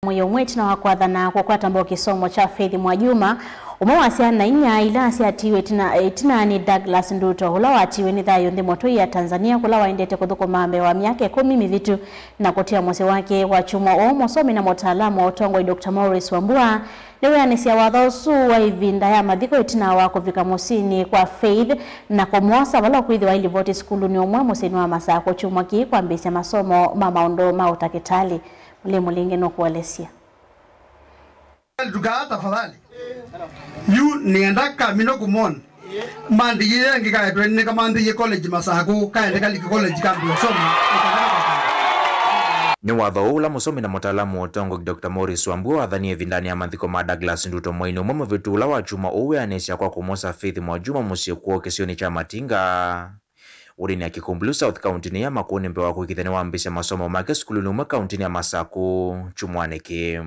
Moyo mweti na wakwathana kwa kwatamba kisomo cha Faith Mwajuma umewasiana inya ilasi atiwe tina ni Douglas Nduto hula watiwe ni thayo ndi moto ya Tanzania kula waendete kuthuko mambe wa miaka 10 mivitu na kutia mwase wake wa chuma o mosomi na mutaalamu wa utongo Dr. Morris Wambua lewe anisia wathosu wa ivinda ya mathiko itina wako vika musini kwa Faith na kumwasa wala kuidhi wa ili vote skulu ni umwe musini wa masaa kwa chuma ki kwa mbisi masomo mama ondo mautakitali ule mulinge no kualesia duka tafadhali yu nienda kamino kumon mandi yeye ngika twende kama ndi college masako kaende kali college kambi soma ni watho ula musomi na mutaalamu wa utongo Dr. Morris Wambua athanie vindani ya mathiko ma Douglas Nduto mwaino mwe vitu ula wa chuma uwe anesha kwa kumosa Faith Mwajuma musie kuo kesioni cha Matinga uri ni akikumbulu South County ni ya makuni mpewa kuikithani wa mbise masomo make skulu nume county ya Masako chumwaneke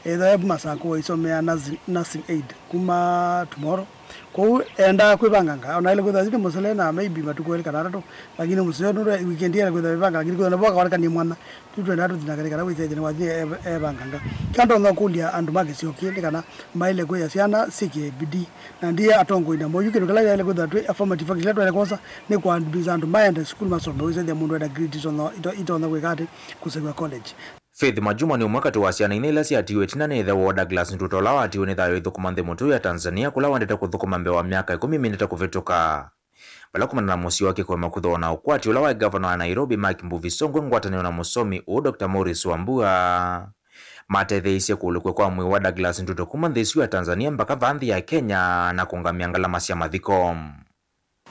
ebu Masako isomea nursing aid kuma tomorrow kwa enda kwibanganga ona ile kuthathike muselena maybe matuko ile kanarato lakini museo ndo weekend ile kuthibanga lakini kuna boka warika ni mwana tutwenda tutinakale withe ni wathi ebanganga kando ngokulia andu magesio kindi kana maile kwa ciana siki bidi na ndiye atongo ina moyo kindu kala ile kuthatwe affirmative action ile kosa ni kwa andu maende school masomo withe mundu enda grade ito na kwekate kusegwa college. Faith Mwajuma ni umwakati wa siana ina ilasi atiwe tina ni wa Douglas Nduto lawa atiwe ni thayo ithukuma nthi mutu ya Tanzania kula wandete kuthukuma mbe wa miaka 10 minita kuvituka bala kumana na musi wake kwa makutho na ukwati ula wa governor wa Nairobi Mike Mbuvi Songwe ngwatani na musomi u Dr. Morris Wambua matetheisye kulukwe kwa mwi wa Douglas Nduto kuma nthi ya Tanzania mpaka vanthi ya Kenya na kungamia ngalama cia mathiko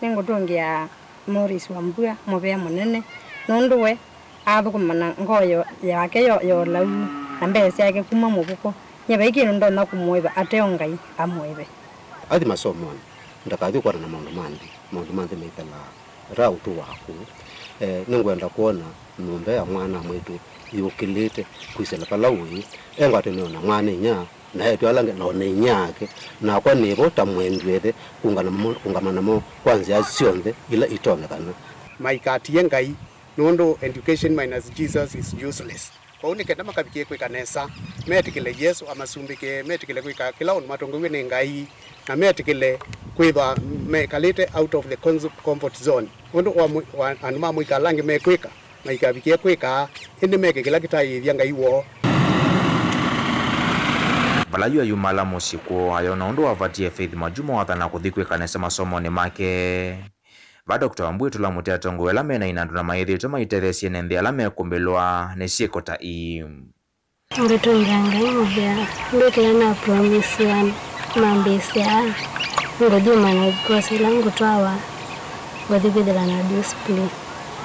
ningutungia Morris Wambua mubea munene nonduwe athukumana ngoyo yake yo lau na mbese yake kuma mubuko nyebe ikino ndona kumweba ateo ngai amwebe athi masomo ndakathi kwa na maundu mandi meitala rautu waku ningwenda kuona ng'ombe ya mwana mwetu yukilite kwisela palawi engwate nona mwana nya na yetu alange none nyake na kwa nibo tamwendwethe kungamana mo kwanza sionthe ila itonekana maikati yengai nondo education minus Jesus is useless kwa unike ndama kabikie kwa kanesa metikile Yesu amasumbike metikile kwa kila on matongo ni ngai na metikile kwa mekalete out of the comfort zone ondo anuma mwikalange mekweka maikabikie kweka ende meke kila kitai ngai wo balayu ya yumala musiko ayo na ondo wavatie Faith Mwajuma wathana kuthikwe kanesa masomo ni make ba Dr. Wambua tula mutea tongo elame na inandu na maithi tuma itethesie nthi alame kumbelwa ne siekota i Nduto nganga imubea nduto na promise ya mambisia ngojuma na kosa langu twawa godibidela na display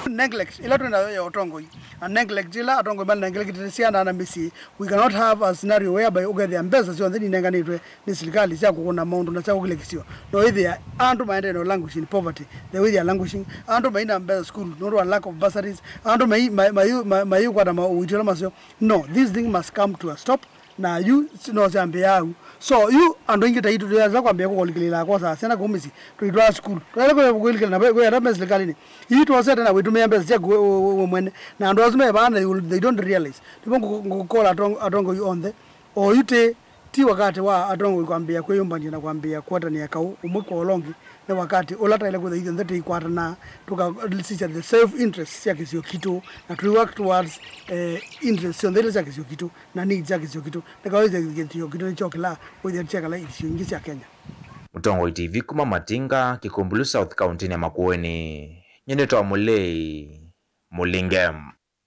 neglect ila twenda ya otongo and neglect ila otongo bal neglect siana na misi we cannot have a scenario whereby ugethe mbesa sio nthini nenganitwe ni serikali cia kuguna maundu na cia kugilekisio no ithe andu maende no language in poverty the way they are languishing andu maina mbesa school no lack of bursaries andu mayu kwa na uitira masio no this thing must come to a stop na you no zambe yau so you andu ingita itu ya kwambia kukolikilila kwa sasa sana kumisi tuitwa school twele kukolikilila na kwa rama serikali ni itu waseta na witumia mbesa cia mwene na andu azime bana they don't realize tipongo kukola atongo you on the or yute ti wakati wa atongo kwambia kweyumbania na kwambia kwata ni akau umwe kwa olongi na wakati olata ile kwa hiyo ndete ikwata na tuka the self interest yake sio kitu na to work towards interest sio ndele yake sio kitu na needs yake sio kitu na kwa hiyo kitu ni chokela kwa hiyo chakala sio ingi ya Kenya Utongo TV kuma Matinga kikumbulu South County ya Makueni nyene to amulei mulingem